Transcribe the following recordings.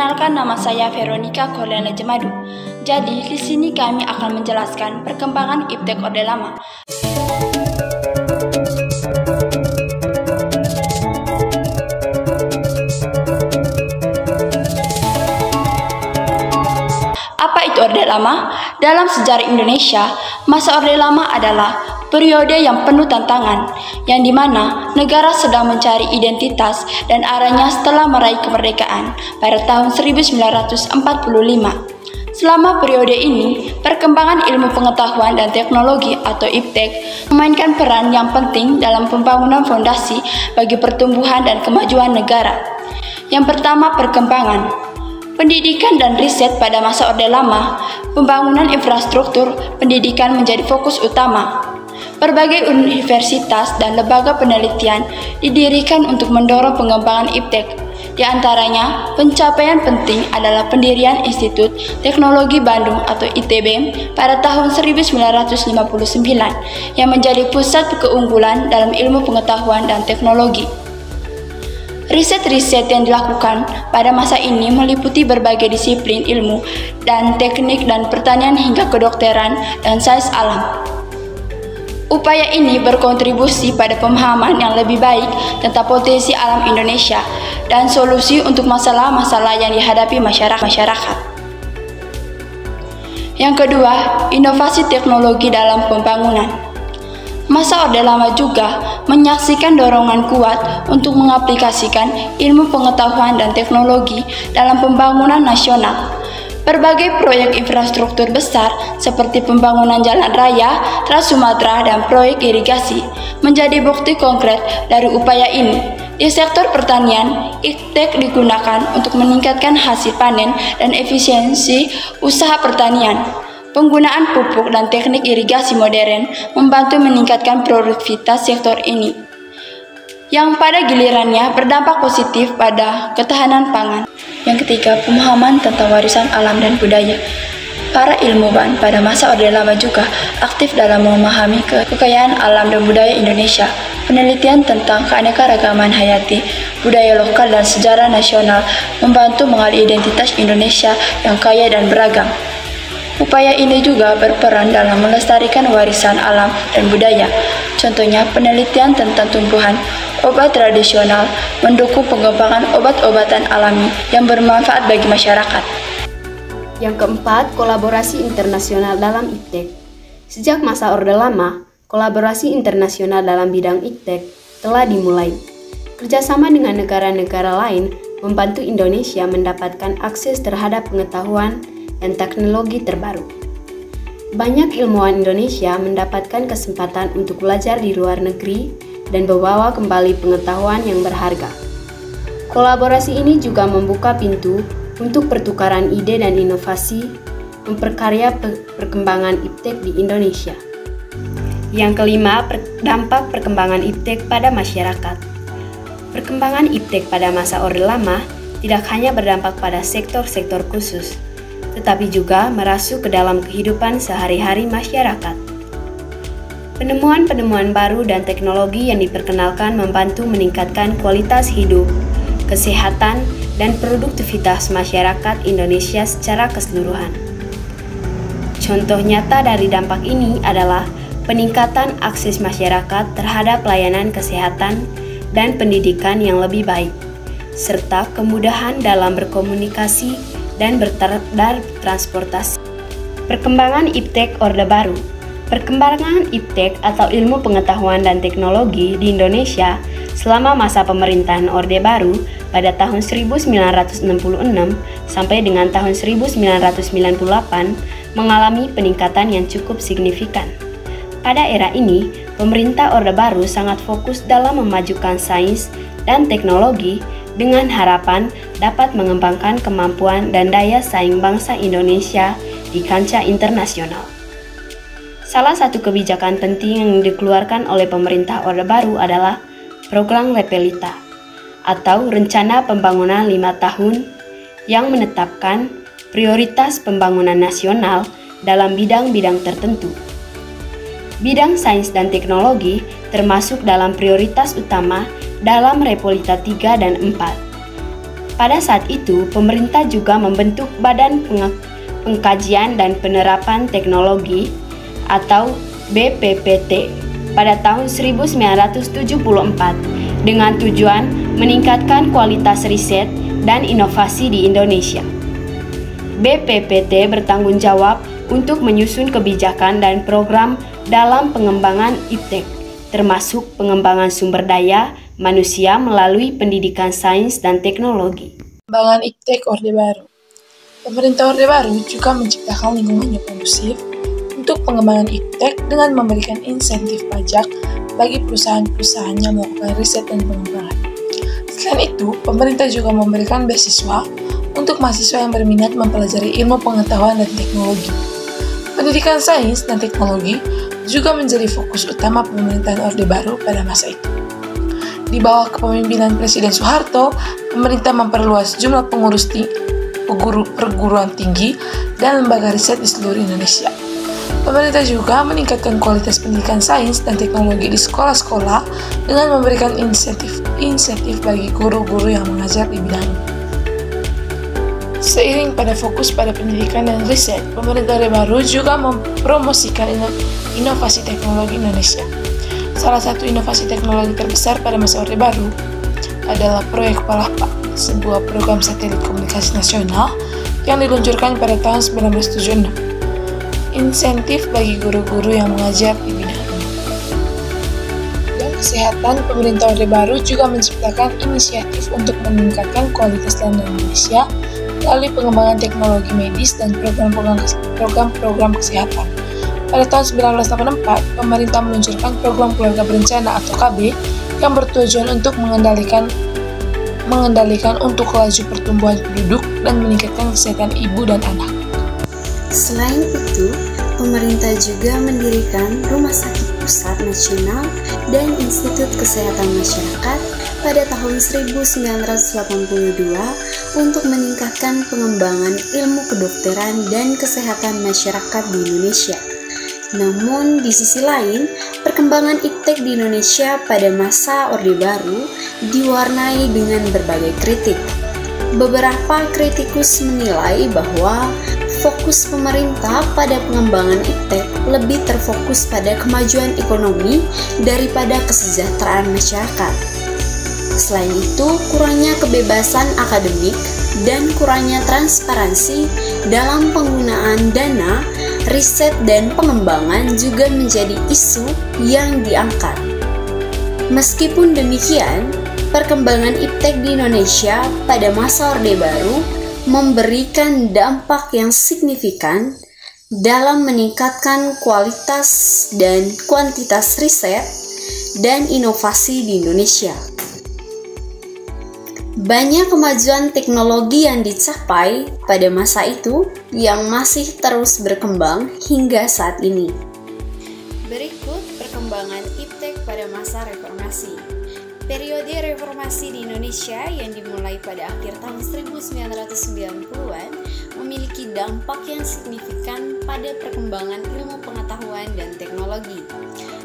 Perkenalkan, nama saya Veronica Corliana Jemadu. Jadi, di sini kami akan menjelaskan perkembangan Iptek Orde Lama. Apa itu Orde Lama? Dalam sejarah Indonesia, masa Orde Lama adalah periode yang penuh tantangan, yang dimana negara sedang mencari identitas dan arahnya setelah meraih kemerdekaan pada tahun 1945. Selama periode ini, perkembangan ilmu pengetahuan dan teknologi atau Iptek memainkan peran yang penting dalam pembangunan fondasi bagi pertumbuhan dan kemajuan negara. Yang pertama, perkembangan pendidikan dan riset. Pada masa Orde Lama, pembangunan infrastruktur pendidikan menjadi fokus utama. Berbagai universitas dan lembaga penelitian didirikan untuk mendorong pengembangan Iptek. Di antaranya, pencapaian penting adalah pendirian Institut Teknologi Bandung atau ITB pada tahun 1959 yang menjadi pusat keunggulan dalam ilmu pengetahuan dan teknologi. Riset-riset yang dilakukan pada masa ini meliputi berbagai disiplin ilmu dan teknik dan pertanian hingga kedokteran dan sains alam. Upaya ini berkontribusi pada pemahaman yang lebih baik tentang potensi alam Indonesia dan solusi untuk masalah-masalah yang dihadapi masyarakat. Yang kedua, inovasi teknologi dalam pembangunan. Masa Orde Lama juga menyaksikan dorongan kuat untuk mengaplikasikan ilmu pengetahuan dan teknologi dalam pembangunan nasional. Berbagai proyek infrastruktur besar seperti pembangunan jalan raya, Trans Sumatera, dan proyek irigasi menjadi bukti konkret dari upaya ini. Di sektor pertanian, Iptek digunakan untuk meningkatkan hasil panen dan efisiensi usaha pertanian. Penggunaan pupuk dan teknik irigasi modern membantu meningkatkan produktivitas sektor ini, yang pada gilirannya berdampak positif pada ketahanan pangan. Yang ketiga, pemahaman tentang warisan alam dan budaya. Para ilmuwan pada masa Orde Lama juga aktif dalam memahami kekayaan alam dan budaya Indonesia. Penelitian tentang keanekaragaman hayati, budaya lokal, dan sejarah nasional membantu mengali identitas Indonesia yang kaya dan beragam. Upaya ini juga berperan dalam melestarikan warisan alam dan budaya. Contohnya, penelitian tentang tumbuhan obat tradisional mendukung pengembangan obat-obatan alami yang bermanfaat bagi masyarakat. Yang keempat, kolaborasi internasional dalam Iptek. Sejak masa Orde Lama, kolaborasi internasional dalam bidang Iptek telah dimulai. Kerjasama dengan negara-negara lain membantu Indonesia mendapatkan akses terhadap pengetahuan dan teknologi terbaru. Banyak ilmuwan Indonesia mendapatkan kesempatan untuk belajar di luar negeri dan membawa kembali pengetahuan yang berharga. Kolaborasi ini juga membuka pintu untuk pertukaran ide dan inovasi, memperkarya perkembangan Iptek di Indonesia. Yang kelima, dampak perkembangan Iptek pada masyarakat. Perkembangan Iptek pada masa Orde Lama tidak hanya berdampak pada sektor-sektor khusus, tetapi juga merasuk ke dalam kehidupan sehari-hari masyarakat. Penemuan-penemuan baru dan teknologi yang diperkenalkan membantu meningkatkan kualitas hidup, kesehatan, dan produktivitas masyarakat Indonesia secara keseluruhan. Contoh nyata dari dampak ini adalah peningkatan akses masyarakat terhadap layanan kesehatan dan pendidikan yang lebih baik, serta kemudahan dalam berkomunikasi dan bertransportasi. Perkembangan Iptek Orde Baru. Perkembangan Iptek atau ilmu pengetahuan dan teknologi di Indonesia selama masa pemerintahan Orde Baru pada tahun 1966 sampai dengan tahun 1998 mengalami peningkatan yang cukup signifikan. Pada era ini, pemerintah Orde Baru sangat fokus dalam memajukan sains dan teknologi dengan harapan dapat mengembangkan kemampuan dan daya saing bangsa Indonesia di kancah internasional. Salah satu kebijakan penting yang dikeluarkan oleh pemerintah Orde Baru adalah Program Repelita atau Rencana Pembangunan 5 Tahun yang menetapkan prioritas pembangunan nasional dalam bidang-bidang tertentu. Bidang sains dan teknologi termasuk dalam prioritas utama dalam Repelita 3 dan 4. Pada saat itu, pemerintah juga membentuk Badan Pengkajian dan Penerapan Teknologi atau BPPT pada tahun 1974 dengan tujuan meningkatkan kualitas riset dan inovasi di Indonesia. BPPT bertanggung jawab untuk menyusun kebijakan dan program dalam pengembangan iptek, termasuk pengembangan sumber daya manusia melalui pendidikan sains dan teknologi. Pengembangan iptek Orde Baru. Pemerintah Orde Baru juga menciptakan lingkungan yang kondusif untuk pengembangan iptek dengan memberikan insentif pajak bagi perusahaan-perusahaan yang melakukan riset dan pengembangan. Selain itu, pemerintah juga memberikan beasiswa untuk mahasiswa yang berminat mempelajari ilmu pengetahuan dan teknologi. Pendidikan sains dan teknologi juga menjadi fokus utama pemerintahan Orde Baru pada masa itu. Di bawah kepemimpinan Presiden Soeharto, pemerintah memperluas jumlah pengurus perguruan tinggi dan lembaga riset di seluruh Indonesia. Pemerintah juga meningkatkan kualitas pendidikan sains dan teknologi di sekolah-sekolah dengan memberikan insentif bagi guru-guru yang mengajar di bidang ini. Seiring pada fokus pada pendidikan dan riset, pemerintah Orde Baru juga mempromosikan inovasi teknologi Indonesia. Salah satu inovasi teknologi terbesar pada masa Orde Baru adalah proyek Palapa, sebuah program satelit komunikasi nasional yang diluncurkan pada tahun 1976. Insentif bagi guru-guru yang mengajar di bidang ini. Dan kesehatan, pemerintah Orde Baru juga menciptakan inisiatif untuk meningkatkan kualitas layanan Indonesia melalui pengembangan teknologi medis dan program-program kesehatan. Pada tahun 1984, pemerintah meluncurkan program keluarga berencana atau KB yang bertujuan untuk mengendalikan untuk laju pertumbuhan penduduk dan meningkatkan kesehatan ibu dan anak. Selain itu, pemerintah juga mendirikan Rumah Sakit Pusat Nasional dan Institut Kesehatan Masyarakat pada tahun 1982 untuk meningkatkan pengembangan ilmu kedokteran dan kesehatan masyarakat di Indonesia. Namun, di sisi lain, perkembangan iptek di Indonesia pada masa Orde Baru diwarnai dengan berbagai kritik. Beberapa kritikus menilai bahwa fokus pemerintah pada pengembangan iptek lebih terfokus pada kemajuan ekonomi daripada kesejahteraan masyarakat. Selain itu, kurangnya kebebasan akademik dan kurangnya transparansi dalam penggunaan dana, riset dan pengembangan juga menjadi isu yang diangkat. Meskipun demikian, perkembangan iptek di Indonesia pada masa Orde Baru memberikan dampak yang signifikan dalam meningkatkan kualitas dan kuantitas riset dan inovasi di Indonesia. Banyak kemajuan teknologi yang dicapai pada masa itu yang masih terus berkembang hingga saat ini. Berikut perkembangan iptek pada masa reformasi. Periode reformasi di Indonesia yang dimulai pada akhir tahun 1990-an memiliki dampak yang signifikan pada perkembangan ilmu pengetahuan dan teknologi.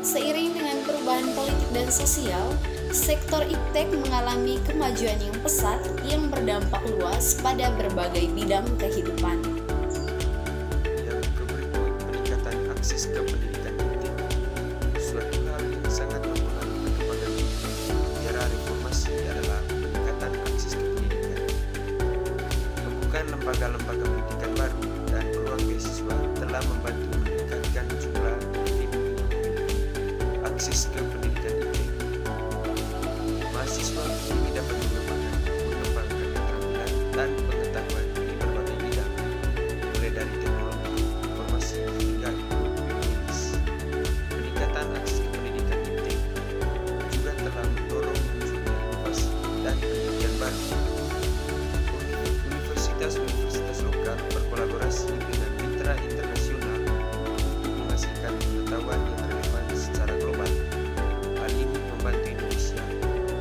Seiring dengan perubahan politik dan sosial, sektor iptek mengalami kemajuan yang pesat yang berdampak luas pada berbagai bidang kehidupan. Yang berikut, peningkatan akses ke pendidikan iptek. Suatu hal yang sangat mempengaruhi perkembangan era reformasi adalah peningkatan akses ke pendidikan. Pembukaan lembaga-lembaga pendidikan baru dan peluang beasiswa telah membantu meningkatkan jumlah akses ke pendidikan iptek. Mahasiswa kini dapat mengembangkan keterampilan dan pengetahuan di berbagai bidang, mulai dari teknologi, informasi, hingga medis. Peningkatan akses ke pendidikan iptek juga telah mendorong munculnya inovasi dan penelitian baru. Universitas-universitas lokal berkolaborasi dengan mitra internasional untuk menghasilkan pengetahuan yang relevan secara global. Hal ini membantu Indonesia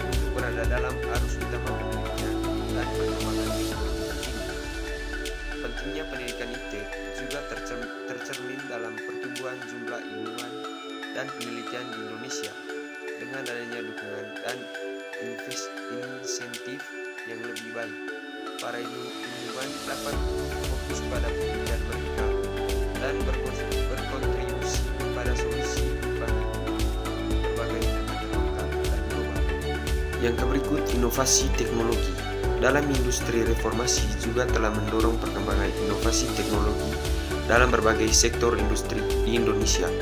untuk berada dalam arus utama penelitian dan pengembangan teknologi terkini. Pentingnya pendidikan iptek juga tercermin dalam pertumbuhan jumlah ilmuwan dan penelitian di Indonesia dengan adanya dukungan dan insentif yang lebih baik. para ilmuwan dapat fokus pada pekerjaan mereka dan berkontribusi pada solusi bagi berbagai tantangan lokal dan global. Yang berikut, inovasi teknologi. Dalam industri reformasi juga telah mendorong perkembangan inovasi teknologi dalam berbagai sektor industri di Indonesia.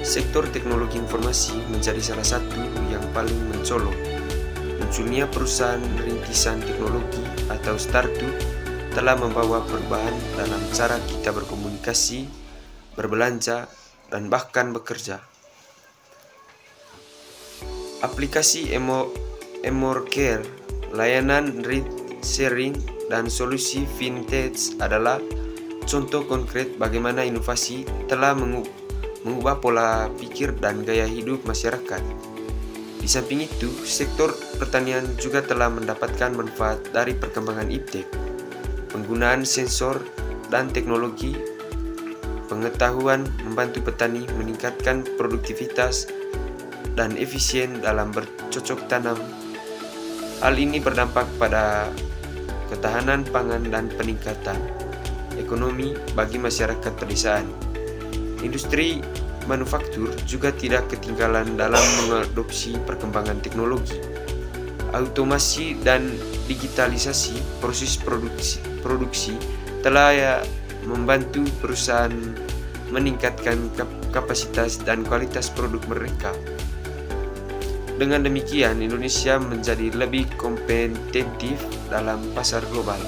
Sektor teknologi informasi menjadi salah satu yang paling mencolok. Munculnya perusahaan rintisan teknologi atau startup telah membawa perubahan dalam cara kita berkomunikasi, berbelanja, dan bahkan bekerja. Aplikasi Emorcare, layanan ride sharing, dan solusi vintage adalah contoh konkret bagaimana inovasi telah mengubah pola pikir dan gaya hidup masyarakat. Di samping itu, sektor pertanian juga telah mendapatkan manfaat dari perkembangan iptek. Penggunaan sensor dan teknologi pengetahuan membantu petani meningkatkan produktivitas dan efisien dalam bercocok tanam. Hal ini berdampak pada ketahanan pangan dan peningkatan ekonomi bagi masyarakat pedesaan. Industri manufaktur juga tidak ketinggalan dalam mengadopsi perkembangan teknologi. Automasi dan digitalisasi proses produksi telah membantu perusahaan meningkatkan kapasitas dan kualitas produk mereka. Dengan demikian, Indonesia menjadi lebih kompetitif dalam pasar global.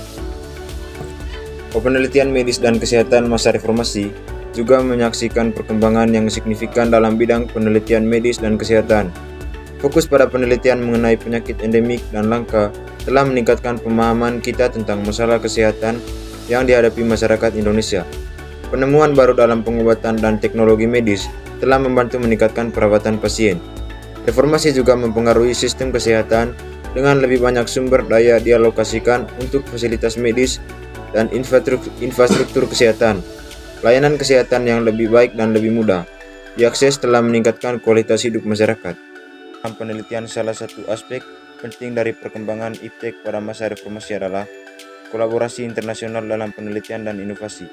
Penelitian medis dan kesehatan masa reformasi juga menyaksikan perkembangan yang signifikan dalam bidang penelitian medis dan kesehatan. Fokus pada penelitian mengenai penyakit endemik dan langka telah meningkatkan pemahaman kita tentang masalah kesehatan yang dihadapi masyarakat Indonesia. Penemuan baru dalam pengobatan dan teknologi medis telah membantu meningkatkan perawatan pasien. Reformasi juga mempengaruhi sistem kesehatan dengan lebih banyak sumber daya dialokasikan untuk fasilitas medis dan infrastruktur kesehatan. Layanan kesehatan yang lebih baik dan lebih mudah diakses telah meningkatkan kualitas hidup masyarakat. Dalam penelitian, salah satu aspek penting dari perkembangan iptek pada masa reformasi adalah kolaborasi internasional dalam penelitian dan inovasi.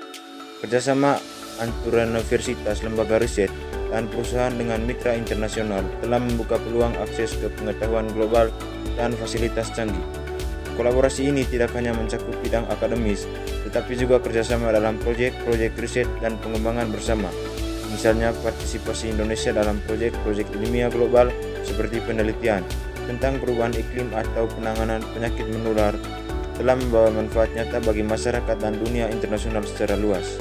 Kerjasama antara universitas, lembaga riset, dan perusahaan dengan mitra internasional telah membuka peluang akses ke pengetahuan global dan fasilitas canggih. Kolaborasi ini tidak hanya mencakup bidang akademis, tetapi juga kerjasama dalam proyek-proyek riset dan pengembangan bersama. Misalnya, partisipasi Indonesia dalam proyek-proyek ilmiah global seperti penelitian tentang perubahan iklim atau penanganan penyakit menular telah membawa manfaat nyata bagi masyarakat dan dunia internasional secara luas.